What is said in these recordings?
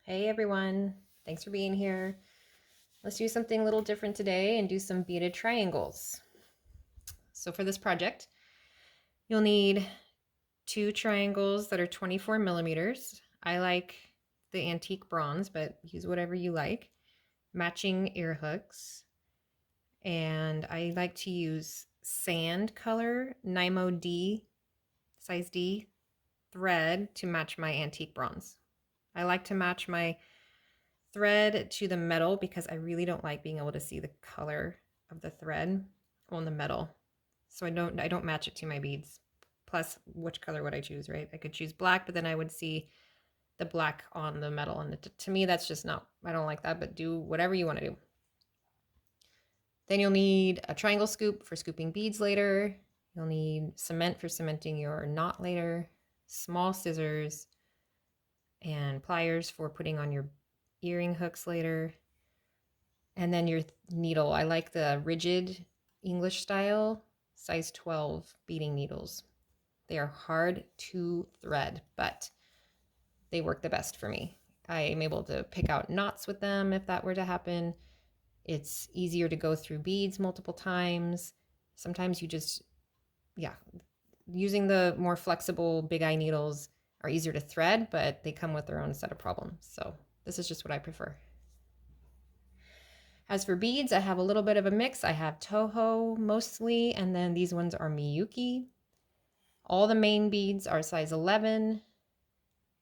Hey everyone, thanks for being here. Let's do something a little different today and do some beaded triangles. So for this project, you'll need 2 triangles that are 24 millimeters. I like the antique bronze, but use whatever you like. Matching ear hooks. And I like to use sand color, Nymo D, size D thread to match my antique bronze. I like to match my thread to the metal because I really don't like being able to see the color of the thread on the metal. So I don't match it to my beads. Plus, which color would I choose, right? I could choose black, but then I would see the black on the metal. And to me, that's just not, I don't like that, but do whatever you want to do. Then you'll need a triangle scoop for scooping beads later. You'll need cement for cementing your knot later, small scissors, and pliers for putting on your earring hooks later. And then your needle. I like the rigid English style, size 12 beading needles. They are hard to thread, but they work the best for me. I am able to pick out knots with them if that were to happen. It's easier to go through beads multiple times. Sometimes you just, using the more flexible big eye needles are easier to thread, but they come with their own set of problems. So this is just what I prefer. As for beads, I have a little bit of a mix. I have Toho mostly, and then these ones are Miyuki. All the main beads are size 11.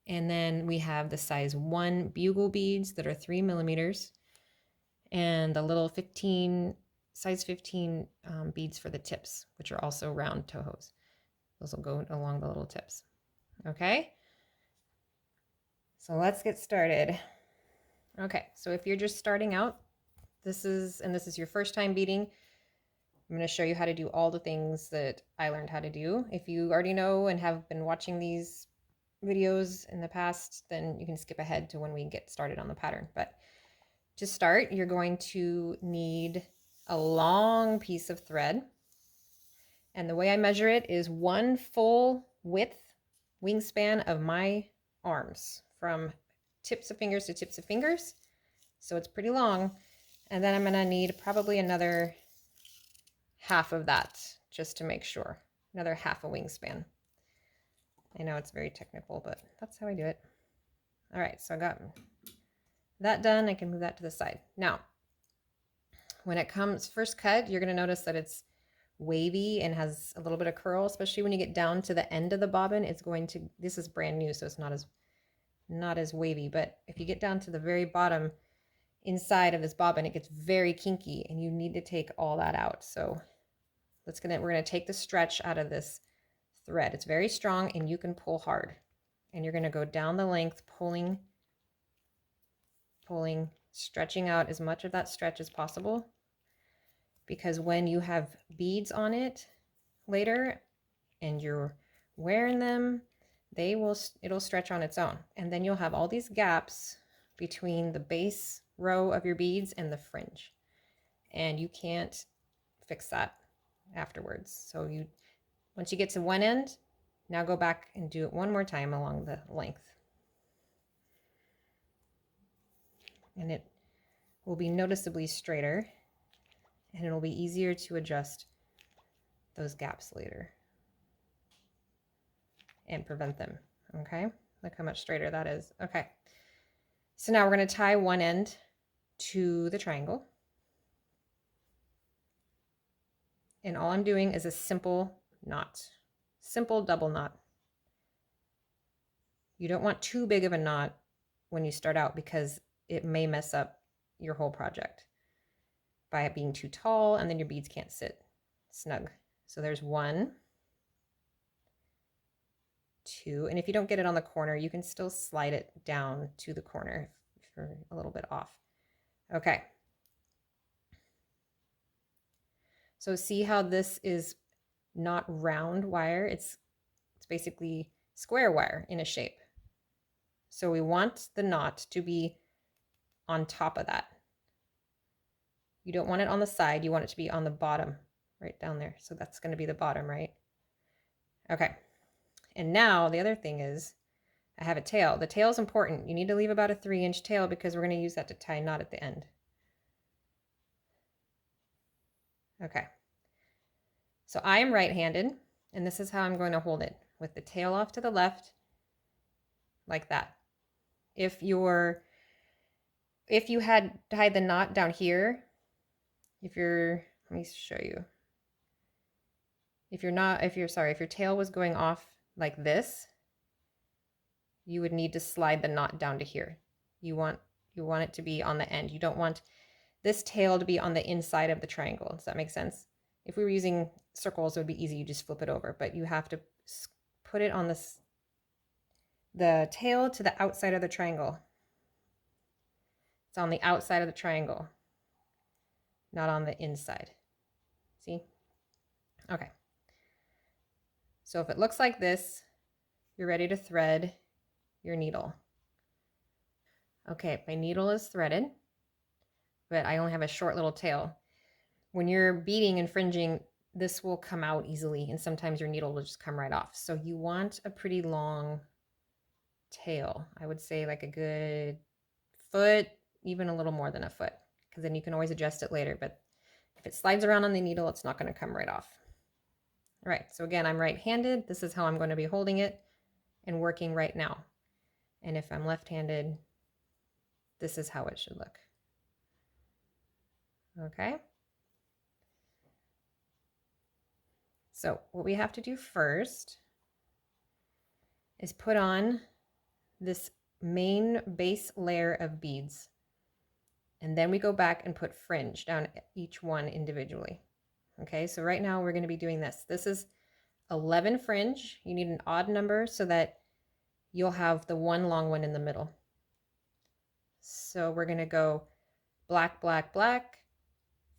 And then we have the size 1 bugle beads that are 3 millimeters. And the little size 15 beads for the tips, which are also round Tohos. Those will go along the little tips. Okay? So let's get started. Okay, so if you're just starting out, this is your first time beading, I'm going to show you how to do all the things that I learned how to do. If you already know and have been watching these videos in the past, then you can skip ahead to when we get started on the pattern. But to start, you're going to need a long piece of thread. And the way I measure it is 1 full width wingspan of my arms, from tips of fingers to tips of fingers. So it's pretty long. And then I'm going to need probably another half of that just to make sure. Another half a wingspan. I know it's very technical, but that's how I do it. All right, so I got that done. I can move that to the side. Now, when it comes first cut, you're going to notice that it's wavy and has a little bit of curl, especially when you get down to the end of the bobbin. It's going to, this is brand new, so it's not as wavy, but if you get down to the very bottom inside of this bobbin, it gets very kinky and you need to take all that out. So we're going to take the stretch out of this thread. It's very strong and you can pull hard. And you're going to go down the length, pulling, stretching out as much of that stretch as possible. Because when you have beads on it later and you're wearing them, it'll stretch on its own. And then you'll have all these gaps between the base row of your beads and the fringe. And you can't fix that afterwards. So once you get to one end, now go back and do it one more time along the length. And it will be noticeably straighter and it'll be easier to adjust those gaps later and prevent them. Okay, look how much straighter that is. Okay, so now we're going to tie one end to the triangle. And all I'm doing is a simple knot, simple double knot. You don't want too big of a knot when you start out because it may mess up your whole project by it being too tall, and then your beads can't sit snug. So there's 1, 2, and if you don't get it on the corner, you can still slide it down to the corner if you're a little bit off. Okay. So see how this is not round wire, it's basically square wire in a shape. So we want the knot to be on top of that. You don't want it on the side, you want it to be on the bottom, right down there. So that's going to be the bottom, right? Okay. And now the other thing is, I have a tail. The tail is important. You need to leave about a 3-inch tail because we're going to use that to tie a knot at the end. Okay. So I am right-handed, and this is how I'm going to hold it, with the tail off to the left, like that. If you had tied the knot down here, let me show you. If your tail was going off like this, you would need to slide the knot down to here. You want it to be on the end. You don't want this tail to be on the inside of the triangle. Does that make sense? If we were using circles, it would be easy. You just flip it over, but you have to put it on the tail to the outside of the triangle. It's on the outside of the triangle, not on the inside. See? Okay. So if it looks like this, you're ready to thread your needle. Okay, my needle is threaded, but I only have a short little tail. When you're beading and fringing, this will come out easily, and sometimes your needle will just come right off. So you want a pretty long tail. I would say like a good foot, even a little more than a foot, because then you can always adjust it later. But if it slides around on the needle, it's not going to come right off. All right, so again, I'm right-handed. This is how I'm going to be holding it and working right now. And if I'm left-handed, this is how it should look. Okay. So what we have to do first is put on this main base layer of beads. And then we go back and put fringe down each one individually. Okay, so right now we're going to be doing this. This is 11 fringe. You need an odd number so that you'll have the one long one in the middle. So we're going to go black, black, black,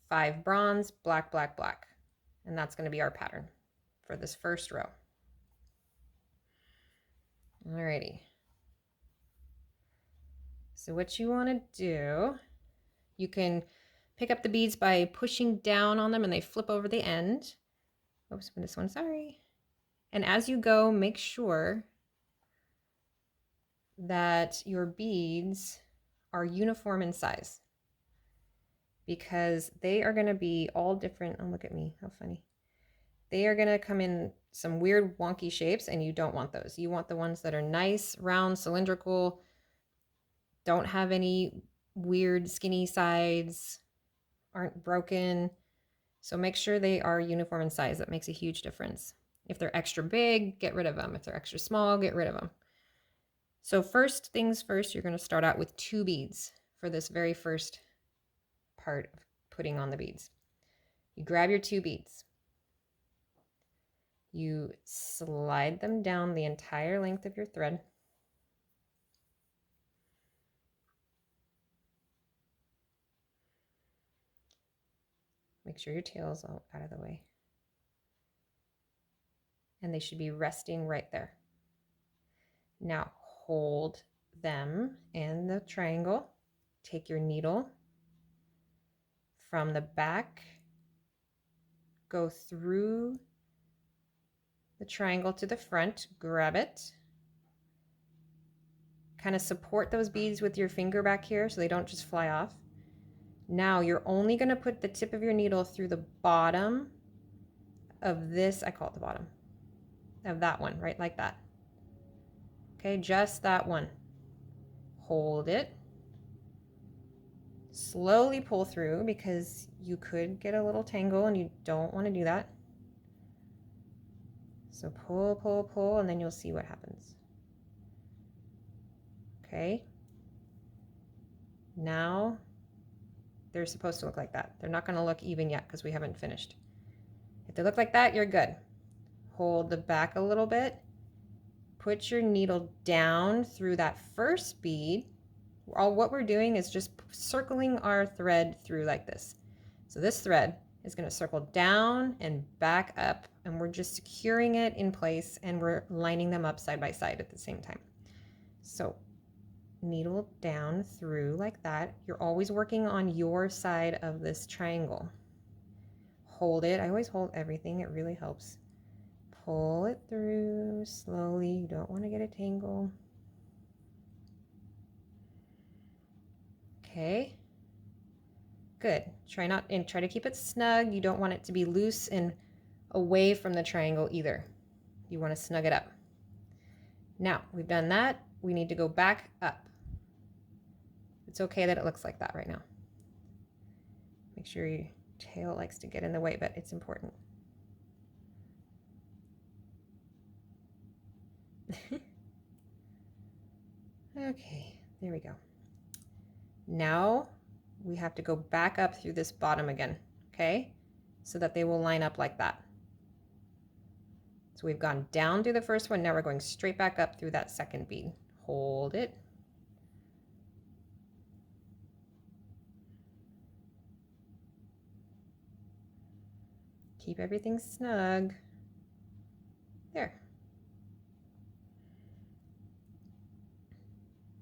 5 bronze, black, black, black. And that's going to be our pattern for this first row. Alrighty. So what you want to do, you can pick up the beads by pushing down on them and they flip over the end. Oops, this one, sorry. And as you go, make sure that your beads are uniform in size, because they are going to be all different. Oh, look at me, how funny. They are going to come in some weird wonky shapes, and you don't want those. You want the ones that are nice, round, cylindrical, don't have any weird skinny sides, aren't broken. So make sure they are uniform in size. That makes a huge difference. If they're extra big, get rid of them. If they're extra small, get rid of them. So first things first, you're going to start out with 2 beads for this very first part of putting on the beads. You grab your 2 beads. You slide them down the entire length of your thread. Make sure your tail is all out of the way. And they should be resting right there. Now hold them in the triangle. Take your needle from the back, go through the triangle to the front, grab it, kind of support those beads with your finger back here so they don't just fly off. Now you're only going to put the tip of your needle through the bottom of this, I call it the bottom, of that one, right like that. Okay, just that one. Hold it. Slowly pull through because you could get a little tangle and you don't want to do that. So pull, pull, pull, and then you'll see what happens. Okay. Now they're supposed to look like that. They're not going to look even yet because we haven't finished. If they look like that, you're good. Hold the back a little bit. Put your needle down through that first bead. What we're doing is just circling our thread through like this. So this thread is going to circle down and back up, and we're just securing it in place, and we're lining them up side by side at the same time. So needle down through like that. You're always working on your side of this triangle. Hold it. I always hold everything. It really helps. Pull it through slowly. You don't want to get a tangle. Okay. Good. Try to keep it snug. You don't want it to be loose and away from the triangle either. You want to snug it up. Now, we've done that. We need to go back up. It's okay that it looks like that right now. Make sure your tail likes to get in the way, but it's important. Okay, there we go. Now we have to go back up through this bottom again, okay? So that they will line up like that. So we've gone down through the first one, now we're going straight back up through that second bead. Hold it. Keep everything snug. There.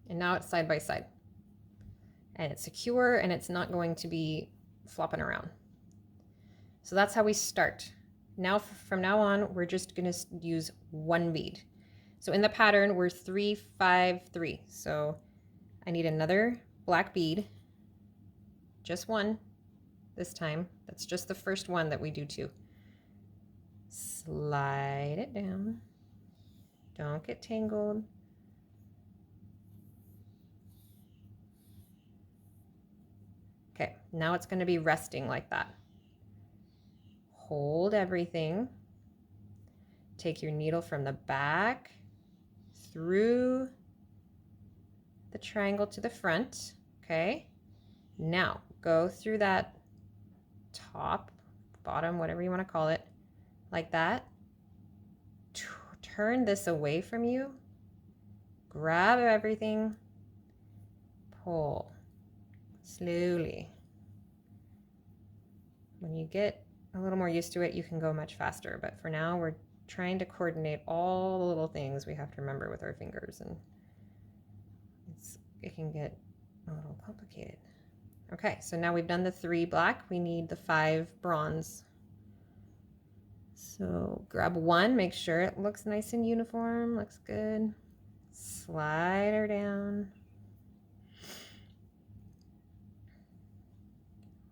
And now it's side by side. And it's secure and it's not going to be flopping around. So that's how we start. Now, from now on, we're just gonna use one bead. So in the pattern, we're 3, 5, 3. So I need another black bead, just one this time. That's just the first one that we do too. Slide it down. Don't get tangled. Okay, now it's going to be resting like that. Hold everything. Take your needle from the back through the triangle to the front. Okay, now go through that top, bottom, whatever you want to call it, like that. Turn this away from you. Grab everything. Pull slowly. When you get a little more used to it, you can go much faster. But for now, we're trying to coordinate all the little things we have to remember with our fingers, and it can get a little complicated. Okay, so now we've done the 3 black. We need the 5 bronze. So grab one, make sure it looks nice and uniform, looks good. Slide her down.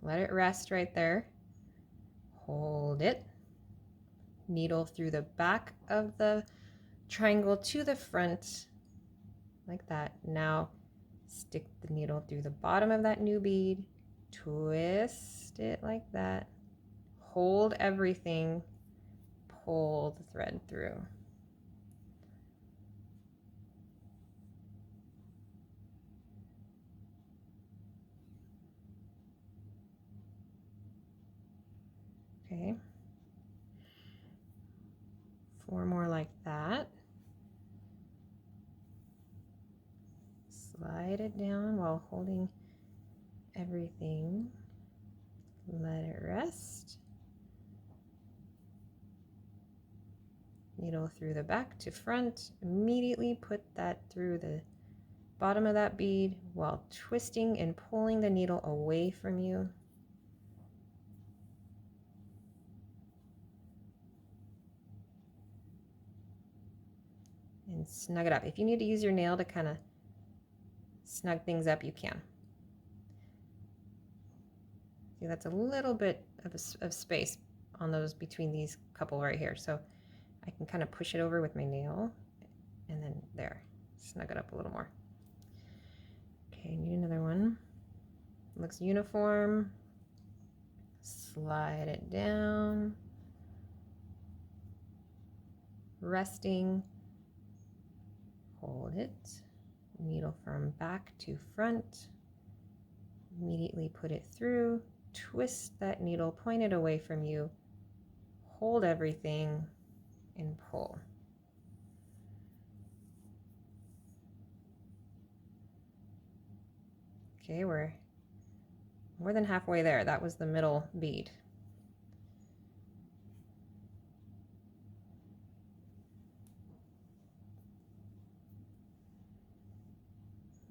Let it rest right there. Hold it. Needle through the back of the triangle to the front, like that. Now stick the needle through the bottom of that new bead. Twist it like that. Hold everything. Pull the thread through. Okay. 4 more like that. Slide it down while holding everything. Let it rest. Needle through the back to front. Immediately put that through the bottom of that bead while twisting and pulling the needle away from you. And snug it up. If you need to use your nail to kind of snug things up, you can. See, that's a little bit of space on those between these couple right here. So I can kind of push it over with my nail and then there, snug it up a little more. Okay, need another one. Looks uniform. Slide it down. Resting. Hold it. Needle from back to front. Immediately put it through. Twist that needle, point it away from you. Hold everything and pull. Okay, we're more than halfway there. That was the middle bead.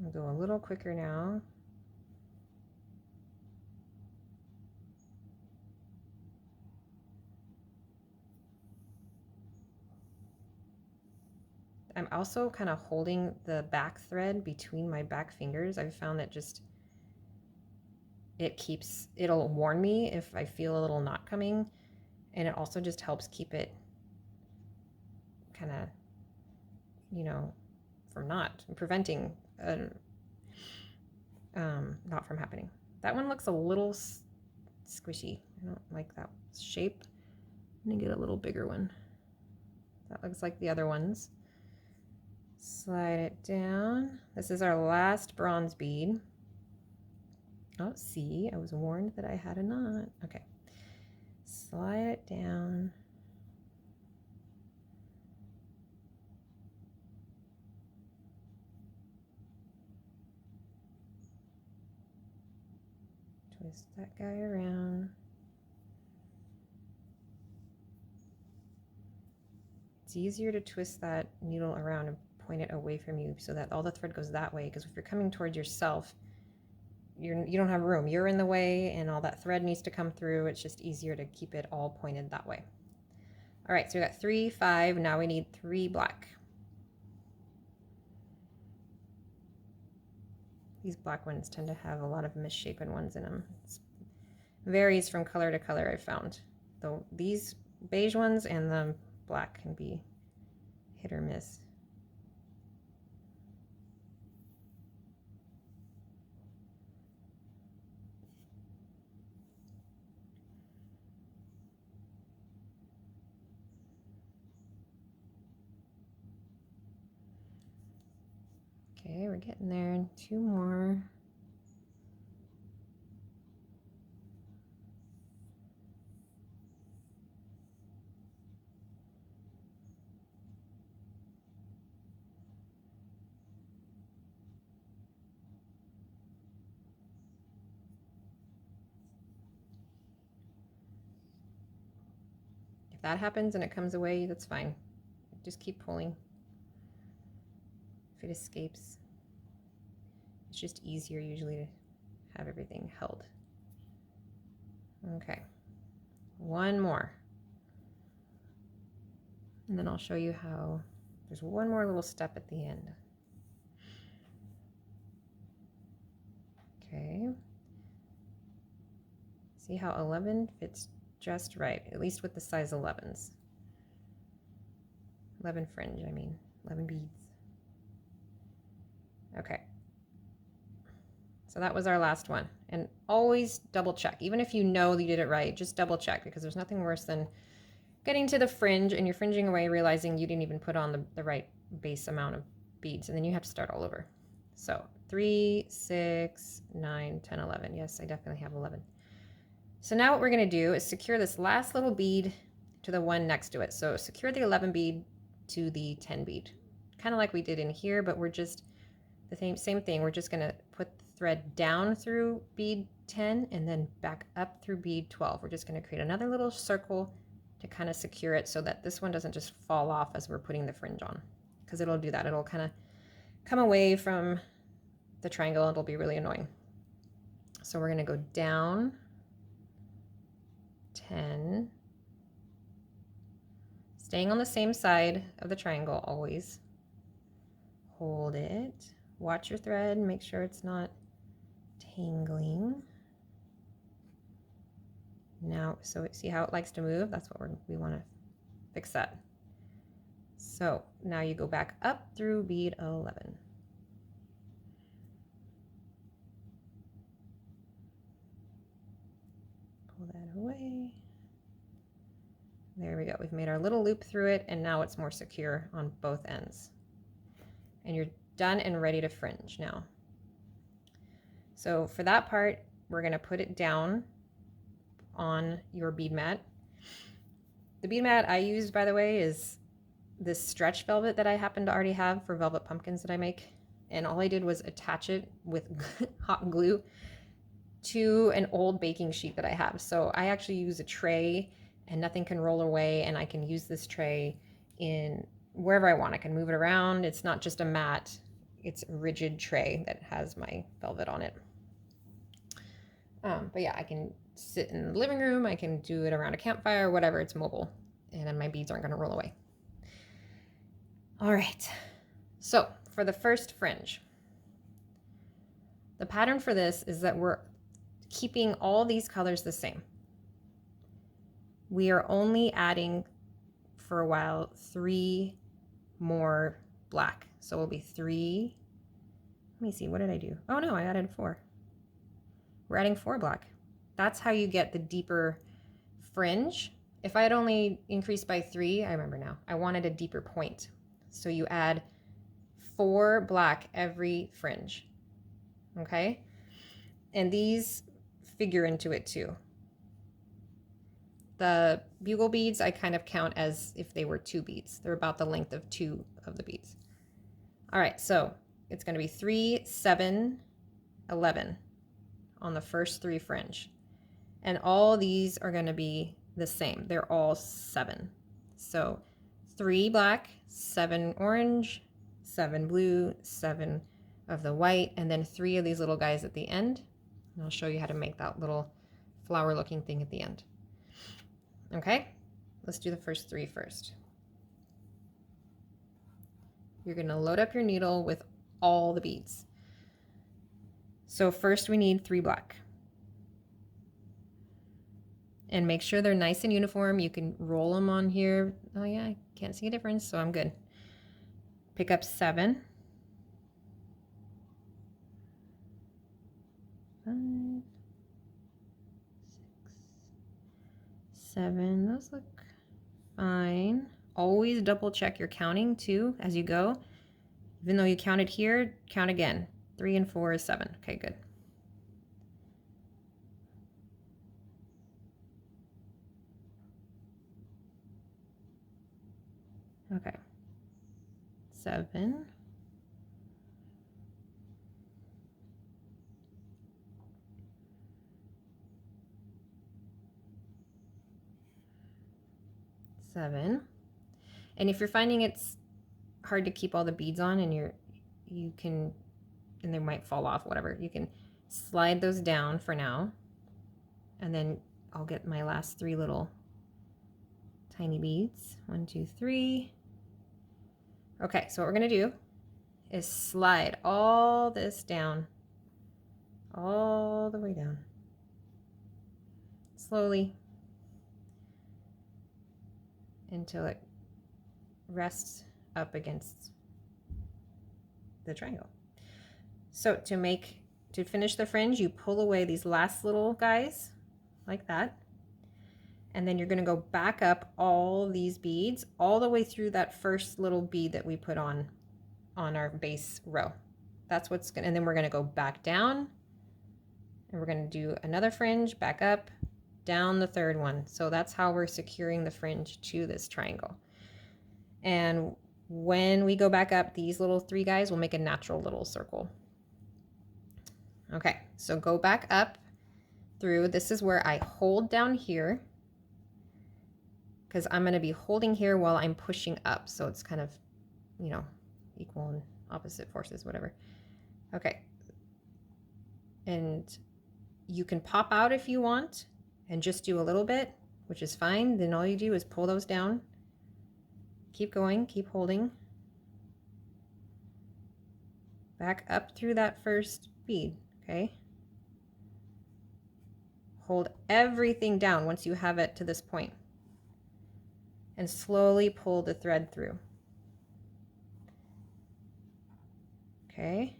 I'll go a little quicker now. I'm also kind of holding the back thread between my back fingers. I've found that just it'll warn me if I feel a little knot coming, and it also just helps keep it kind of, you know, from preventing a knot from happening. That one looks a little squishy. I don't like that shape. I'm gonna get a little bigger one. That looks like the other ones. Slide it down. This is our last bronze bead. Oh, see, I was warned that I had a knot. Okay, slide it down. Twist that guy around. It's easier to twist that needle around and point it away from you so that all the thread goes that way, because if you're coming towards yourself, you don't have room. You're in the way and all that thread needs to come through. It's just easier to keep it all pointed that way. All right, so we got 3, 5. Now we need 3 black. These black ones tend to have a lot of misshapen ones in them. It varies from color to color, I've found. Though these beige ones and the black can be hit or miss. Okay, we're getting there. 2 more. If that happens and it comes away, that's fine. Just keep pulling. If it escapes, it's just easier usually to have everything held. Okay, 1 more. And then I'll show you how there's 1 more little step at the end. Okay. See how 11 fits just right, at least with the size 11s. 11 fringe, I mean, 11 beads. Okay. So that was our last one. And always double check. Even if you know that you did it right, just double check, because there's nothing worse than getting to the fringe and you're fringing away, realizing you didn't even put on the right base amount of beads, and then you have to start all over. So 3, 6, 9, 10, 11. Yes, I definitely have 11. So now what we're going to do is secure this last little bead to the one next to it. So secure the 11 bead to the 10 bead, kind of like we did in here, but we're just the same thing. We're just going to put the thread down through bead 10 and then back up through bead 12. We're just going to create another little circle to kind of secure it so that this one doesn't just fall off as we're putting the fringe on, because it'll do that. It'll kind of come away from the triangle. It'll be really annoying. So we're going to go down 10, staying on the same side of the triangle always. Hold it, watch your thread, make sure it's not tangling. Now, so see how it likes to move? That's what we want to fix that. So now you go back up through bead 11. Pull that away. There we go. We've made our little loop through it, and now it's more secure on both ends. And you're done and ready to fringe now. So for that part, we're going to put it down on your bead mat. The bead mat I use, by the way, is this stretch velvet that I happen to already have for velvet pumpkins that I make. And all I did was attach it with hot glue to an old baking sheet that I have. So I actually use a tray and nothing can roll away, and I can use this tray in wherever I want. I can move it around. It's not just a mat, it's a rigid tray that has my velvet on it. But yeah, I can sit in the living room, I can do it around a campfire, whatever, it's mobile, and then my beads aren't gonna roll away. All right, so for the first fringe, the pattern for this is that we're keeping all these colors the same. We are only adding for a while 3 more black. So it'll be 3. Let me see, what did I do? Oh no, I added 4. We're adding 4 black. That's how you get the deeper fringe. If I had only increased by 3, I remember now, I wanted a deeper point. So you add 4 black every fringe, okay? And these figure into it too. The bugle beads I kind of count as if they were 2 beads. They're about the length of 2 of the beads. All right, so it's going to be 3, 7, 11 on the first 3 fringe. And all these are going to be the same. They're all 7. So 3 black, 7 orange, 7 blue, 7 of the white, and then 3 of these little guys at the end. And I'll show you how to make that little flower looking thing at the end. Okay, let's do the first 3 first. You're going to load up your needle with all the beads. So first we need 3 black. And make sure they're nice and uniform. You can roll them on here. Oh yeah, I can't see a difference, so I'm good. Pick up 7. 5, 6, 7. Those look fine. Always double check your counting too as you go. Even though you counted here, count again. 3 and 4 is 7. Okay, good. Okay. 7. 7. And if you're finding it's hard to keep all the beads on and you can, and they might fall off, whatever, you can slide those down for now. And then I'll get my last 3 little tiny beads. 1, 2, 3. Okay, so what we're gonna do is slide all this down, all the way down, slowly, until it rests up against the triangle. So to finish the fringe, you pull away these last little guys like that. And then you're going to go back up all these beads all the way through that first little bead that we put on our base row. That's what's going to, and then we're going to go back down and we're going to do another fringe, back up, down the 3rd one. So that's how we're securing the fringe to this triangle. And when we go back up, these little 3 guys will make a natural little circle. Okay, so go back up through. This is where I hold down here, because I'm going to be holding here while I'm pushing up. So it's kind of, you know, equal and opposite forces, whatever. Okay. And you can pop out if you want and just do a little bit, which is fine. Then all you do is pull those down. Keep going, keep holding. Back up through that first bead, okay? Hold everything down once you have it to this point. And slowly pull the thread through. Okay.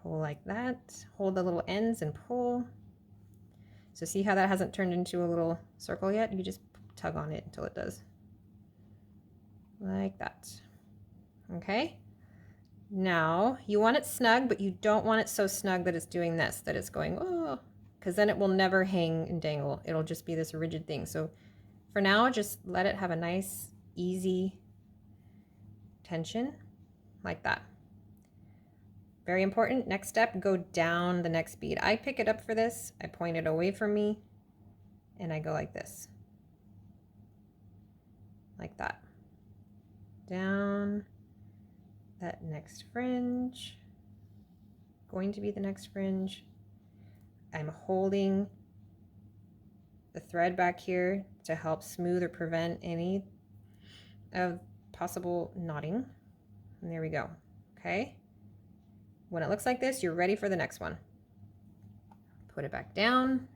Pull like that. Hold the little ends and pull. So see how that hasn't turned into a little circle yet? You just tug on it until it does. Like that. Okay. Now you want it snug, but you don't want it so snug that it's doing this, that it's going, oh, because then it will never hang and dangle. It'll just be this rigid thing. So for now, just let it have a nice, easy tension like that. Very important. Next step, go down the next bead. I pick it up for this. I point it away from me and I go like this. Like that. Down that next fringe. Going to be the next fringe. I'm holding the thread back here to help smooth or prevent any of possible knotting. And there we go. Okay. When it looks like this, you're ready for the next one. Put it back down.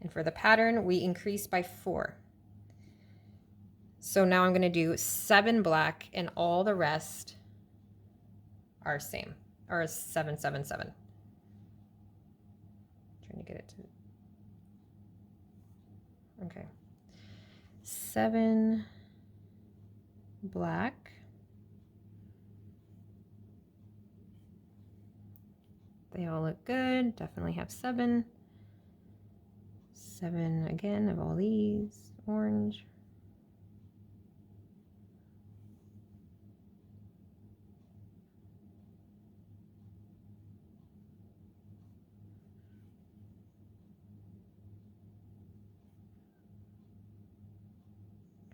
And for the pattern, we increase by 4. So now I'm going to do 7 black and all the rest are same, or 7, 7, 7. Trying to get it to, okay. 7 black. They all look good. Definitely have 7. 7 again of all these, orange.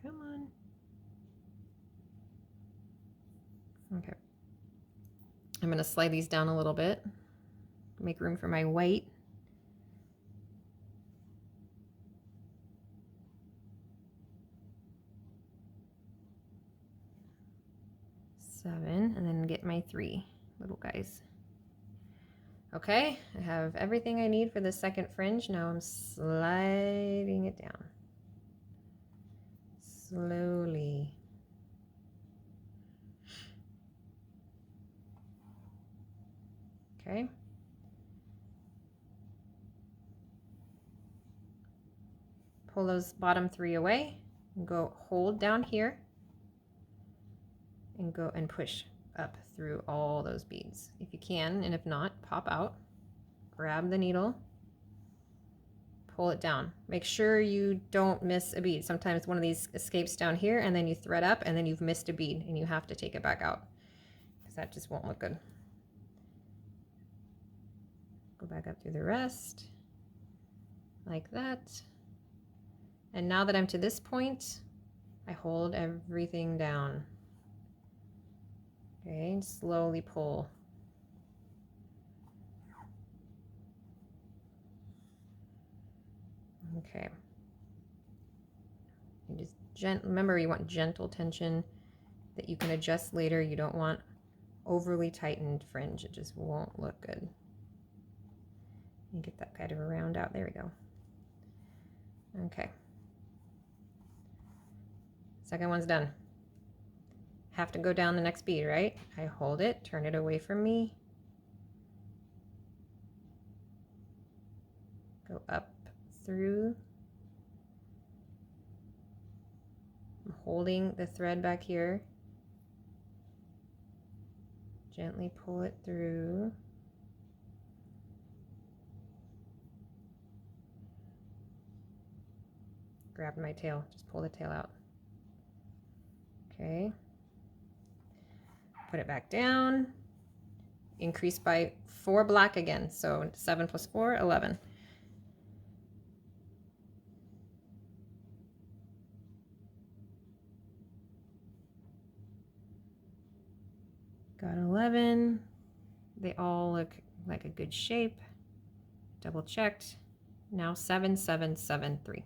Come on. Okay. I'm going to slide these down a little bit, make room for my white. Seven, and then get my 3 little guys. Okay, I have everything I need for the second fringe. Now I'm sliding it down. Slowly. Okay. Pull those bottom 3 away and go hold down here and go and push up through all those beads if you can, and if not, pop out, grab the needle, pull it down. Make sure you don't miss a bead. Sometimes one of these escapes down here and then you thread up and then you've missed a bead and you have to take it back out because that just won't look good. Go back up through the rest like that. And now that I'm to this point, I hold everything down. Okay, and slowly pull. Okay. You just remember, you want gentle tension that you can adjust later. You don't want overly tightened fringe. It just won't look good. And get that kind of a round out. There we go. Okay. Second one's done. Have to go down the next bead, right? I hold it, turn it away from me. Go up through. I'm holding the thread back here. Gently pull it through. Grab my tail, just pull the tail out. Okay. Put it back down. Increase by 4 black again. So 7 plus 4, 11. Got 11. They all look like a good shape. Double checked. Now 7, 7, 7, 3.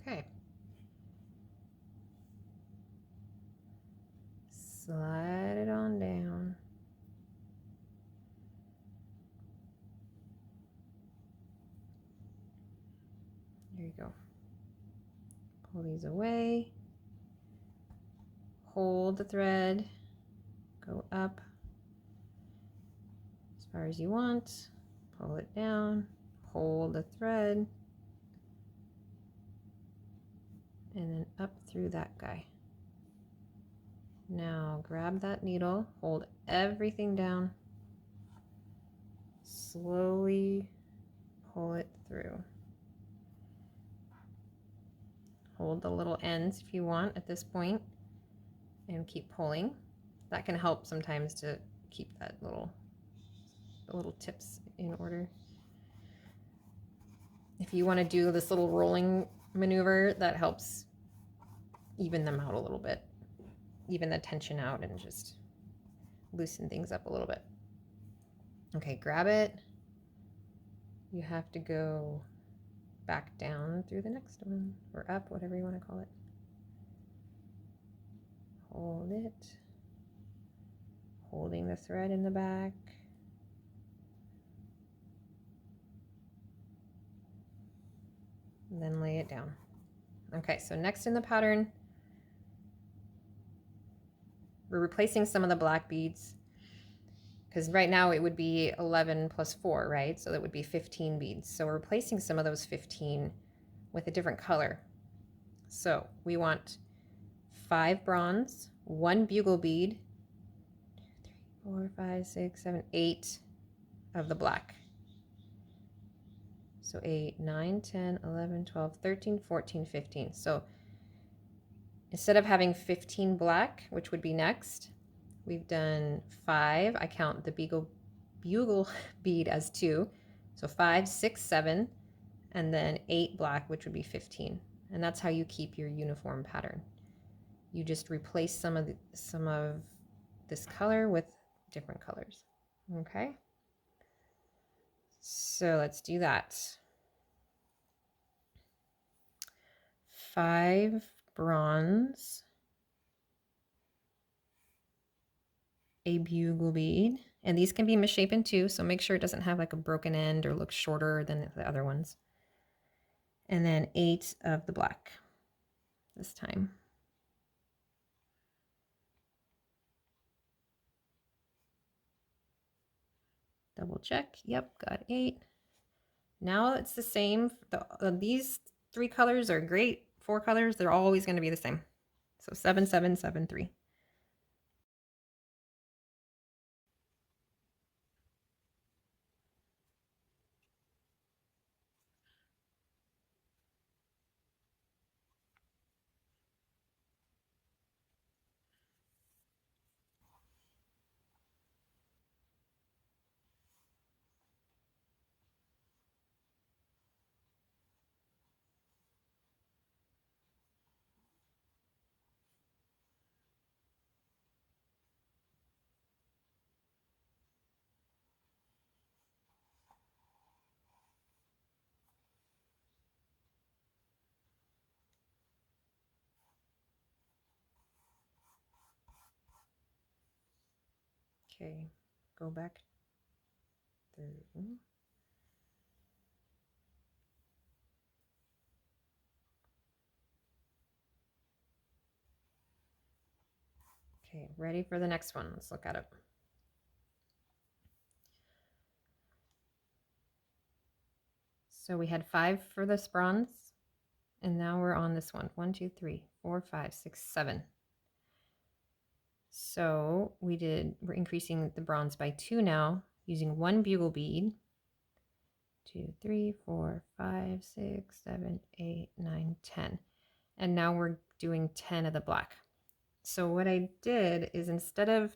Okay. Slide it on down. There you go. Pull these away. Hold the thread. Go up as far as you want. Pull it down. Hold the thread. And then up through that guy. Now grab that needle, hold everything down, slowly pull it through. Hold the little ends if you want at this point. and keep pulling. That can help sometimes to keep that the little tips in order. If you want to do this little rolling maneuver, that helps even them out a little bit, even the tension out, and just loosen things up a little bit. Okay, grab it. You have to go back down through the next one, or up, whatever you want to call it. Hold it, holding the thread in the back. And then lay it down. Okay, so next in the pattern, we're replacing some of the black beads, because right now it would be 11 plus 4, right? So that would be 15 beads. So we're replacing some of those 15 with a different color. So we want 5 bronze, 1 bugle bead, 2, 3, 4, 5, 6, 7, 8 of the black. So 8, 9, 10, 11, 12, 13, 14, 15. So instead of having 15 black, which would be next, we've done 5. I count the bugle bead as 2. So 5, 6, 7, and then 8 black, which would be 15. And that's how you keep your uniform pattern. You just replace some of this color with different colors. Okay? So let's do that. 5 bronze, a bugle bead, and these can be misshapen too, so make sure it doesn't have like a broken end or look shorter than the other ones. And then 8 of the black this time. Double check. Yep, got 8. Now it's the same. These 3 colors are great. 4 colors, they're always going to be the same. So 7, 7, 7, 3. Okay, go back through. Okay, ready for the next one. Let's look at it. So we had 5 for this bronze, and now we're on this one. 1, 2, 3, 4, 5, 6, 7. So we're increasing the bronze by 2 now, using 1 bugle bead. 2, 3, 4, 5, 6, 7, 8, 9, 10. And now we're doing 10 of the black. So what I did is, instead of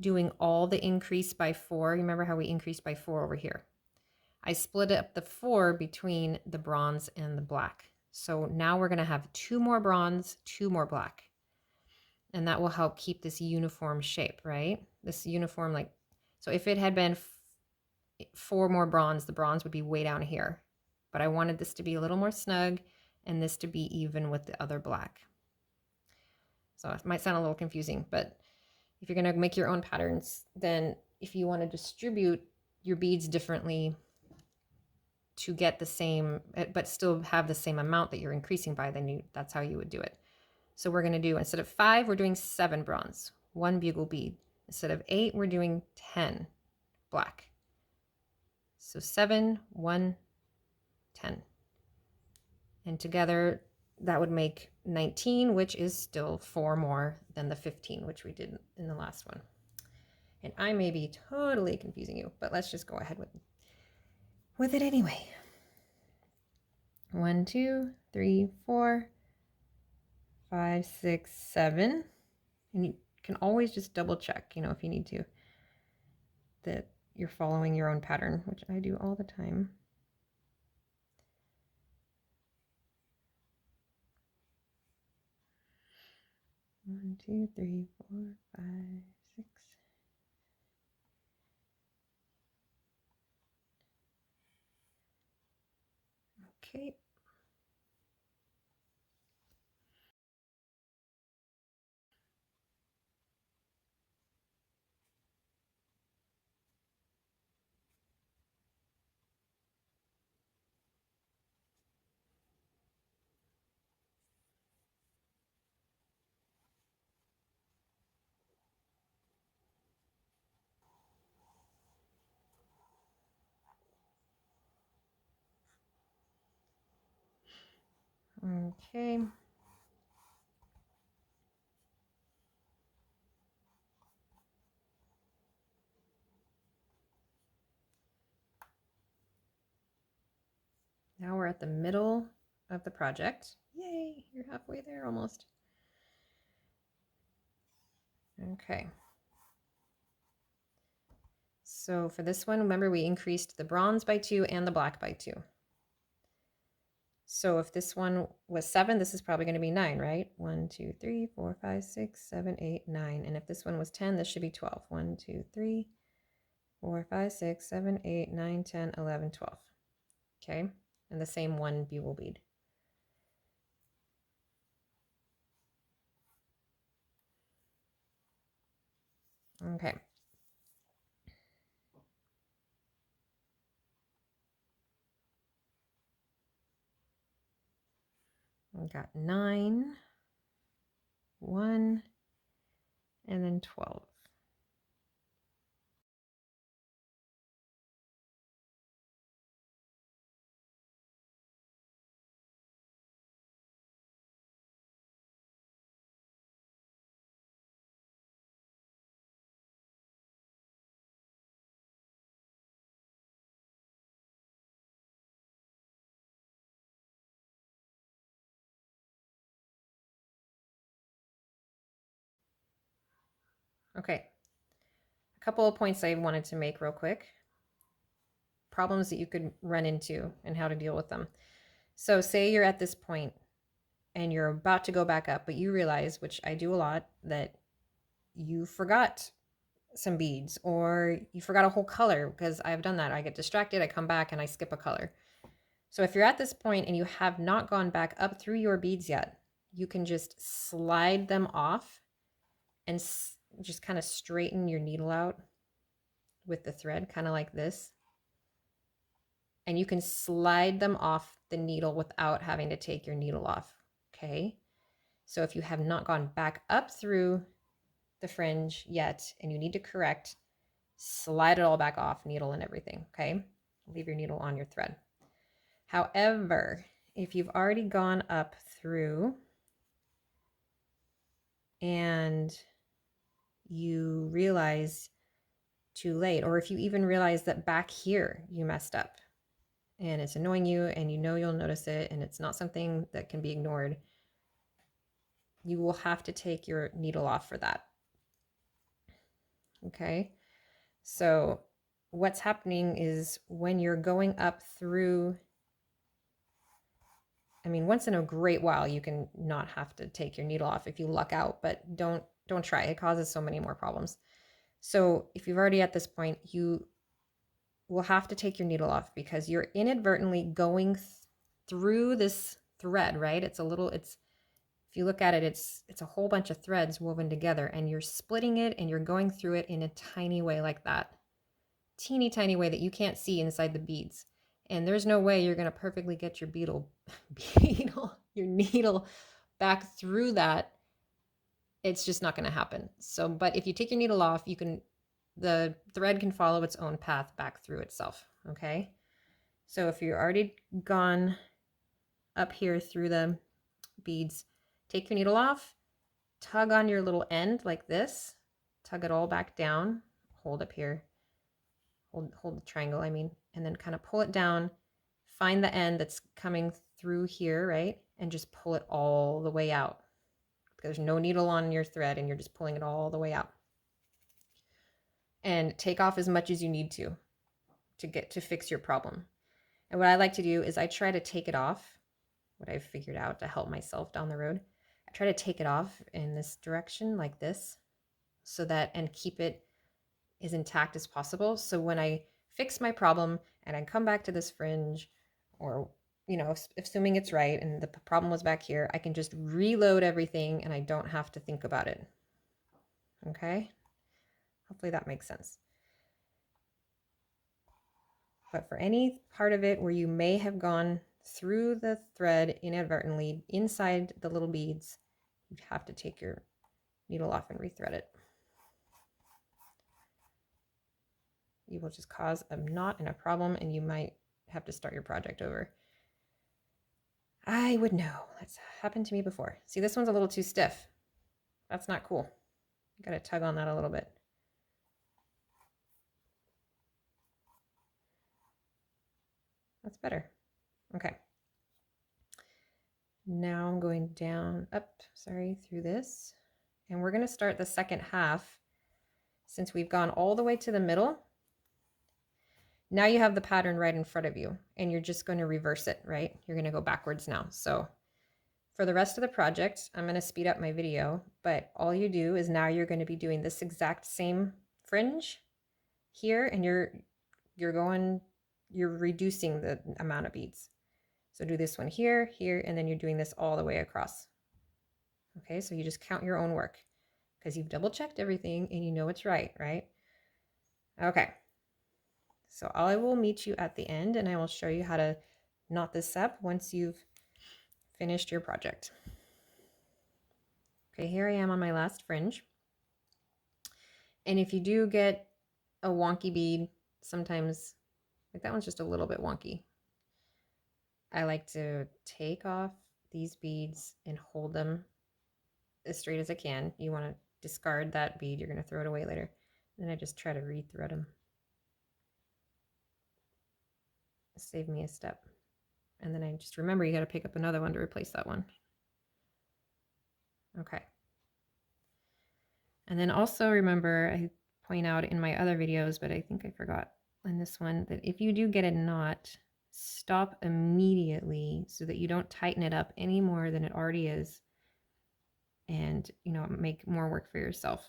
doing all the increase by 4, remember how we increased by 4 over here? I split up the 4 between the bronze and the black. So now we're going to have 2 more bronze, 2 more black. And that will help keep this uniform shape, right? This uniform, like, so if it had been 4 more bronze, the bronze would be way down here. But I wanted this to be a little more snug and this to be even with the other black. So it might sound a little confusing, but if you're going to make your own patterns, then if you want to distribute your beads differently to get the same, but still have the same amount that you're increasing by, then that's how you would do it. So we're going to do, instead of 5, we're doing 7 bronze, 1 bugle bead. Instead of 8, we're doing 10 black. So 7, 1, 10. And together that would make 19, which is still 4 more than the 15, which we did in the last one. And I may be totally confusing you, but let's just go ahead with it anyway. 1, 2, 3, 4, 5, 6, 7, And you can always just double check, you know, if you need to, that you're following your own pattern, which I do all the time. One, two, three, 4, 5, 6. Okay. Okay. Now we're at the middle of the project. Yay, you're halfway there almost. Okay. So for this one, remember we increased the bronze by 2 and the black by 2. So if this one was 7, this is probably going to be 9, right? 1, 2, 3, 4, 5, 6, 7, 8, 9. And if this one was 10, this should be 12. 1, 2, 3, 4, 5, 6, 7, 8, 9, 10, 11, 12. Okay. And the same one bugle bead. Okay. We got 9, 1, and then 12. Okay. A couple of points I wanted to make real quick. Problems that you could run into and how to deal with them. So say you're at this point and you're about to go back up, but you realize, which I do a lot, that you forgot some beads or you forgot a whole color, because I've done that. I get distracted, I come back and I skip a color. So if you're at this point and you have not gone back up through your beads yet, you can just slide them off and just kind of straighten your needle out with the thread, kind of like this. And you can slide them off the needle without having to take your needle off. Okay. So if you have not gone back up through the fringe yet and you need to correct, slide it all back off, needle and everything. Okay. Leave your needle on your thread. However, if you've already gone up through and you realize too late, or if you even realize that back here you messed up and it's annoying you and you know you'll notice it and it's not something that can be ignored, you will have to take your needle off for that. Okay, so what's happening is when you're going up through, I mean, once in a great while you can not have to take your needle off if you luck out, but don't try. It causes so many more problems. So if you've already at this point, you will have to take your needle off because you're inadvertently going through this thread, right? It's a little, it's, if you look at it, it's a whole bunch of threads woven together and you're splitting it and you're going through it in a tiny way like that. Teeny tiny way that you can't see inside the beads. And there's no way you're going to perfectly get your your needle back through that. It's just not going to happen. So, but if you take your needle off, you can, the thread can follow its own path back through itself. Okay. So if you're already gone up here through the beads, take your needle off, tug on your little end like this, tug it all back down, hold up here, hold the triangle, I mean, and then kind of pull it down, find the end that's coming through here, right? And just pull it all the way out, There's no needle on your thread and you're just pulling it all the way out. And take off as much as you need to get to fix your problem. And what I like to do is I try to take it off, what I've figured out to help myself down the road. I try to take it off in this direction like this, so that, and keep it as intact as possible. So when I fix my problem and I come back to this fringe, or, you know, assuming it's right and the problem was back here, I can just reload everything and I don't have to think about it. Okay? Hopefully that makes sense. But for any part of it where you may have gone through the thread inadvertently inside the little beads, you have to take your needle off and rethread it. You will just cause a knot and a problem, and you might have to start your project over. I would know. That's happened to me before. See, this one's a little too stiff. That's not cool. You gotta tug on that a little bit. That's better. Okay. Now I'm going down, through this. And we're gonna start the second half. Since we've gone all the way to the middle, now you have the pattern right in front of you, and you're just going to reverse it, right? You're going to go backwards now. So for the rest of the project, I'm going to speed up my video, but all you do is now you're going to be doing this exact same fringe here, and you're reducing the amount of beads. So do this one here, here, and then you're doing this all the way across. Okay, so you just count your own work because you've double checked everything and you know it's right, right? Okay. So I will meet you at the end and I will show you how to knot this up once you've finished your project. Okay, here I am on my last fringe. And if you do get a wonky bead, sometimes, like that one's just a little bit wonky, I like to take off these beads and hold them as straight as I can. You want to discard that bead, you're going to throw it away later. Then I just try to rethread them. Save me a step. And then I just remember you got to pick up another one to replace that one. Okay. And then also remember, I point out in my other videos, but I think I forgot in this one, that if you do get a knot, stop immediately so that you don't tighten it up any more than it already is, and, you know, make more work for yourself.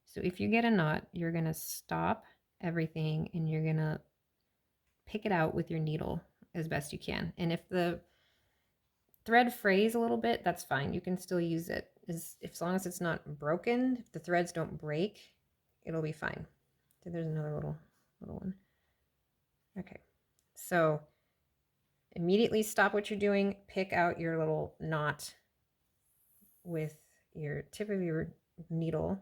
So if you get a knot, you're going to stop everything and you're going to pick it out with your needle as best you can. And if the thread frays a little bit, that's fine. You can still use it. As long as it's not broken, if the threads don't break, it'll be fine. So there's another little one. Okay, so immediately stop what you're doing, pick out your little knot with your tip of your needle,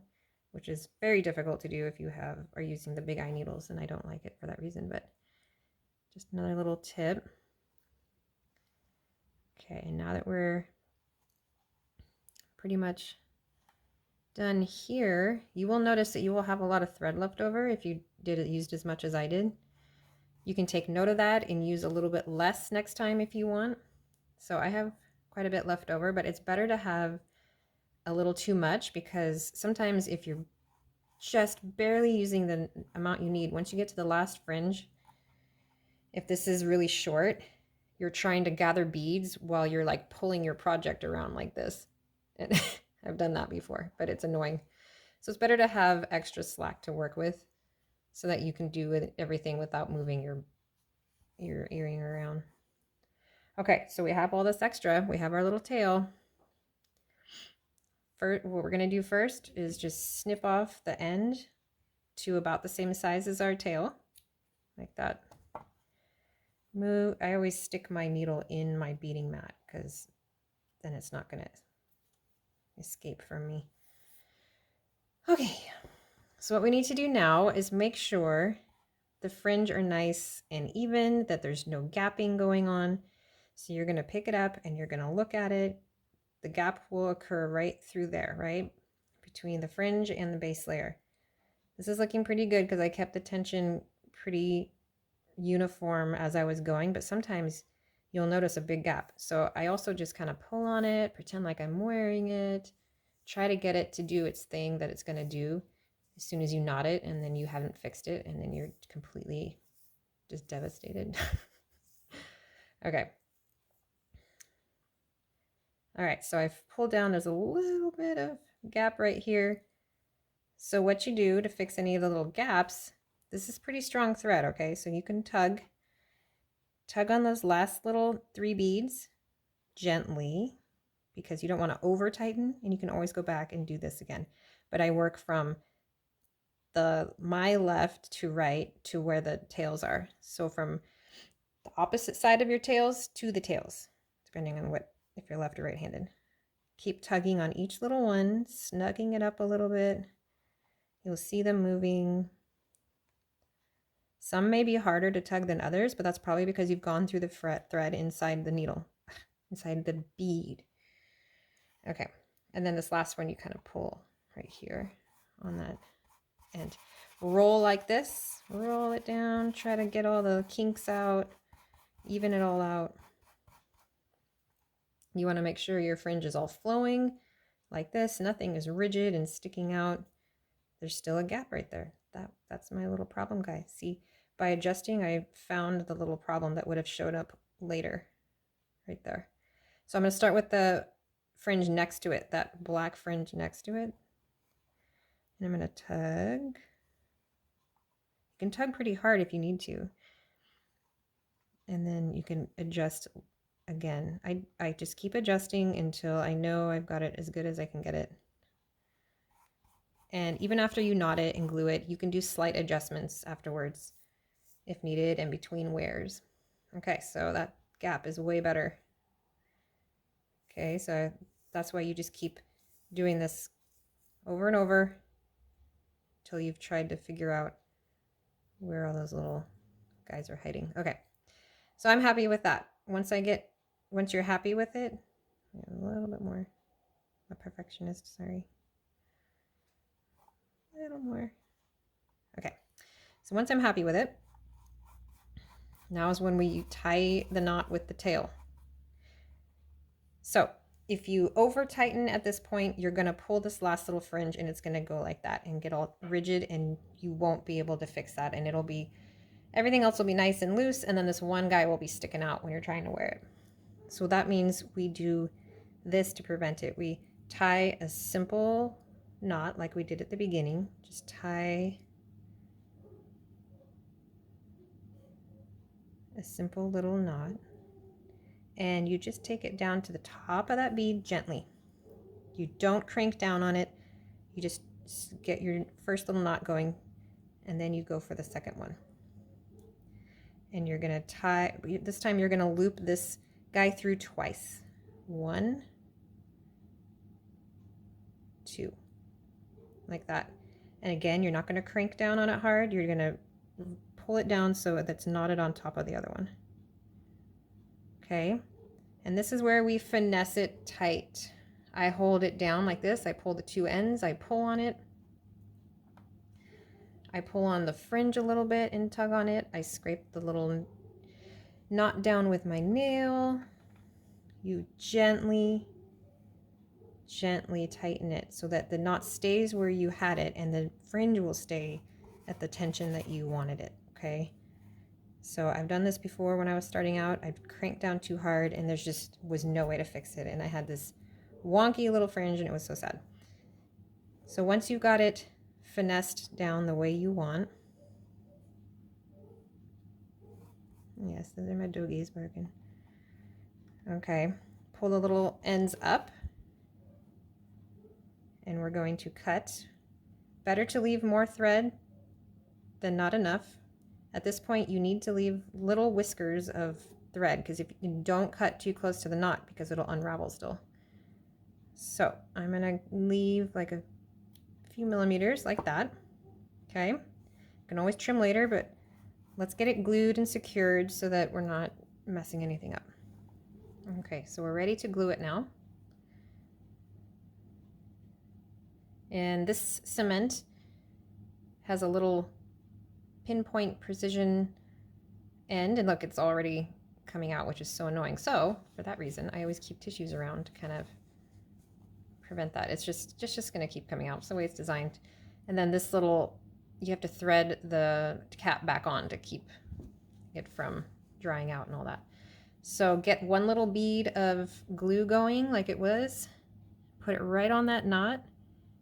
which is very difficult to do if you are using the big eye needles, and I don't like it for that reason, but just another little tip. Okay, now that we're pretty much done here, you will notice that you will have a lot of thread left over if you used as much as I did. You can take note of that and use a little bit less next time if you want. So I have quite a bit left over, but it's better to have a little too much, because sometimes if you're just barely using the amount you need, once you get to the last fringe, if this is really short, you're trying to gather beads while you're like pulling your project around like this. And I've done that before, but it's annoying. So it's better to have extra slack to work with so that you can do everything without moving your earring around. Okay, so we have all this extra. We have our little tail. What we're going to do first is just snip off the end to about the same size as our tail, like that. I always stick my needle in my beading mat because then it's not going to escape from me. Okay, so what we need to do now is make sure the fringe are nice and even, that there's no gapping going on. So you're going to pick it up and you're going to look at it. The gap will occur right through there, right between the fringe and the base layer. This is looking pretty good because I kept the tension pretty uniform as I was going, but sometimes you'll notice a big gap. So I also just kind of pull on it, pretend like I'm wearing it, try to get it to do its thing that it's going to do as soon as you knot it, and then you haven't fixed it, and then you're completely just devastated. Okay. All right, so I've pulled down, there's a little bit of gap right here. So what you do to fix any of the little gaps, this is pretty strong thread, okay? So you can tug on those last little 3 beads gently, because you don't want to over tighten, and you can always go back and do this again. But I work from my left to right to where the tails are. So from the opposite side of your tails to the tails, depending on if you're left or right-handed. Keep tugging on each little one, snugging it up a little bit. You'll see them moving. Some may be harder to tug than others, but that's probably because you've gone through the thread inside the needle, inside the bead. Okay, and then this last one you kind of pull right here on that end. Roll like this, roll it down, try to get all the kinks out, even it all out. You want to make sure your fringe is all flowing like this. Nothing is rigid and sticking out. There's still a gap right there. That's my little problem, guys. See, by adjusting, I found the little problem that would have showed up later right there. So I'm going to start with the fringe next to it, that black fringe next to it. And I'm going to tug. You can tug pretty hard if you need to. And then you can adjust again. I just keep adjusting until I know I've got it as good as I can get it. And even after you knot it and glue it, you can do slight adjustments afterwards if needed and between wears. Okay, so that gap is way better. Okay, so that's why you just keep doing this over and over until you've tried to figure out where all those little guys are hiding. Okay, so I'm happy with that. Once you're happy with it, a little bit more. I'm a perfectionist, sorry. A little more. Okay, so once I'm happy with it, now is when we tie the knot with the tail. So if you over tighten at this point, you're going to pull this last little fringe and it's going to go like that and get all rigid, and you won't be able to fix that, and everything else will be nice and loose, and then this one guy will be sticking out when you're trying to wear it. So that means we do this to prevent it. We tie a simple knot like we did at the beginning. Just tie a simple little knot, and you just take it down to the top of that bead gently. You don't crank down on it. You just get your first little knot going, and then you go for the second one. And you're going to tie, this time you're going to loop this guy through twice. 1, 2, like that. And again, you're not going to crank down on it hard. You're going to pull it down so that's knotted on top of the other one. Okay, and this is where we finesse it tight. I hold it down like this. I pull the 2 ends, I pull on it. I pull on the fringe a little bit and tug on it. I scrape the little knot down with my nail. You gently tighten it so that the knot stays where you had it, and the fringe will stay at the tension that you wanted it, okay? So I've done this before when I was starting out. I'd cranked down too hard and there just was no way to fix it, and I had this wonky little fringe and it was so sad. So once you've got it finessed down the way you want, yes, those are my doggies barking. Okay, pull the little ends up, and we're going to cut. Better to leave more thread than not enough. At this point, you need to leave little whiskers of thread, because if you don't cut too close to the knot, because it'll unravel still. So I'm gonna leave like a few millimeters like that. Okay, you can always trim later, but let's get it glued and secured so that we're not messing anything up. Okay, so we're ready to glue it now. And this cement has a little pinpoint precision end, and look, it's already coming out, which is so annoying. So for that reason, I always keep tissues around to kind of prevent that. It's just going to keep coming out. It's the way it's designed. And then this little, you have to thread the cap back on to keep it from drying out and all that. So get one little bead of glue going like it was, put it right on that knot.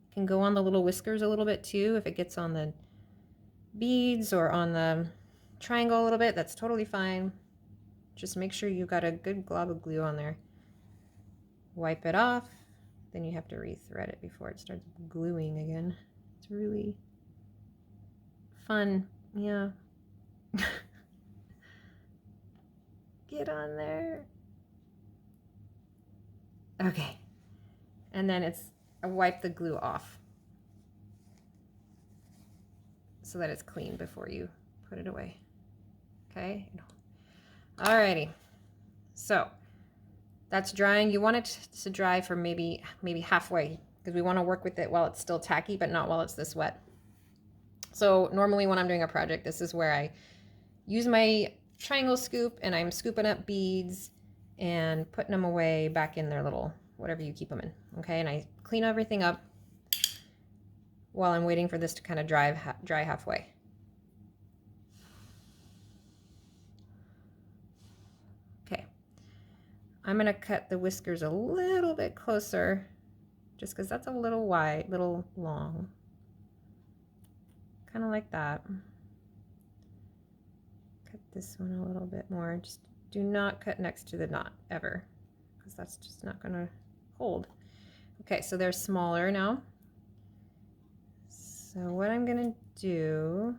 It can go on the little whiskers a little bit too. If it gets on the beads or on the triangle a little bit, that's totally fine. Just make sure you've got a good glob of glue on there. Wipe it off, then you have to rethread it before it starts gluing again. It's really fun, yeah. Get on there. Okay, and then I wipe the glue off so that it's clean before you put it away. Okay, alrighty, so that's drying. You want it to dry for maybe halfway, because we want to work with it while it's still tacky, but not while it's this wet. So normally when I'm doing a project, this is where I use my triangle scoop and I'm scooping up beads and putting them away back in their little, whatever you keep them in. Okay, and I clean everything up while I'm waiting for this to kind of dry halfway. Okay, I'm gonna cut the whiskers a little bit closer just because that's a little wide, little long. Kind of like that. Cut this one a little bit more. Just do not cut next to the knot ever, because that's just not going to hold. Okay, so they're smaller now. So what I'm going to do,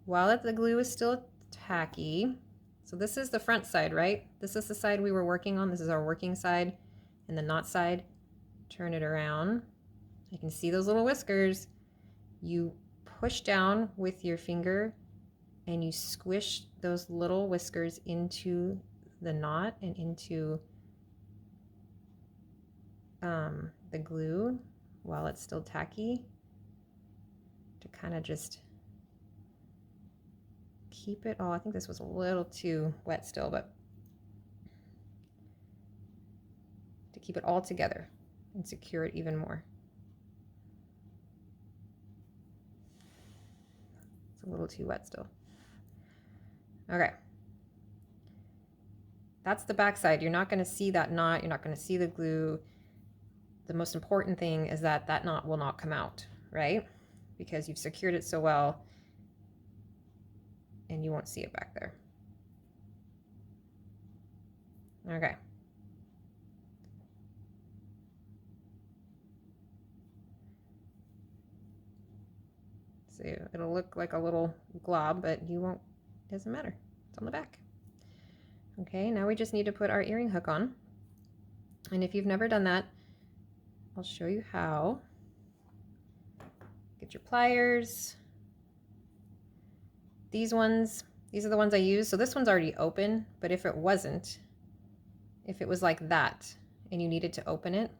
while the glue is still tacky, so this is the front side, right? This is the side we were working on. This is our working side, and the knot side. Turn it around. You can see those little whiskers. You push down with your finger and you squish those little whiskers into the knot and into the glue while it's still tacky, to kind of just keep it all. I think this was a little too wet still, but to keep it all together and secure it even more. It's a little too wet still. Okay. That's the back side. You're not going to see that knot. You're not going to see the glue. The most important thing is that that knot will not come out, right? Because you've secured it so well and you won't see it back there. Okay. So it'll look like a little glob, but you won't, doesn't matter. It's on the back. Okay, now we just need to put our earring hook on. And if you've never done that, I'll show you how. Get your pliers. These ones, these are the ones I use. So this one's already open, but if it wasn't, if it was like that and you needed to open it,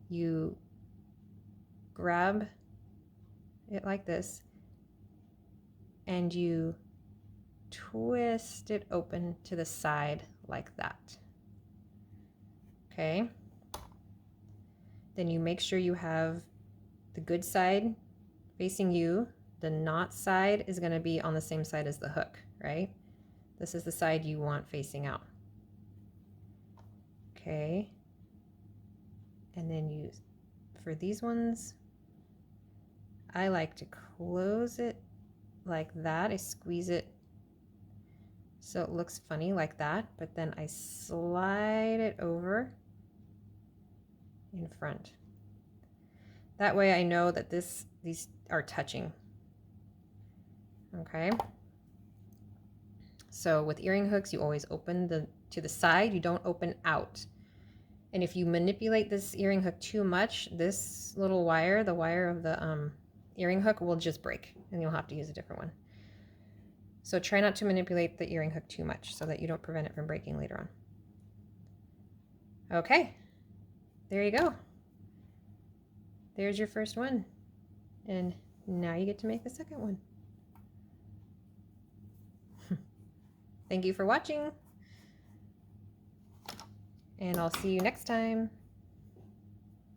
you grab it like this and you twist it open to the side like that. Okay, then you make sure you have the good side facing you. The knot side is going to be on the same side as the hook, right? This is the side you want facing out. Okay, and then you, for these ones, I like to close it like that. I squeeze it so it looks funny like that, but then I slide it over in front. That way I know that these are touching. Okay. So with earring hooks, you always open to the side, you don't open out. And if you manipulate this earring hook too much, this little wire, the wire of the earring hook, will just break and you'll have to use a different one. So try not to manipulate the earring hook too much so that you don't prevent it from breaking later on. Okay, there you go. There's your first one. And now you get to make the second one. Thank you for watching. And I'll see you next time.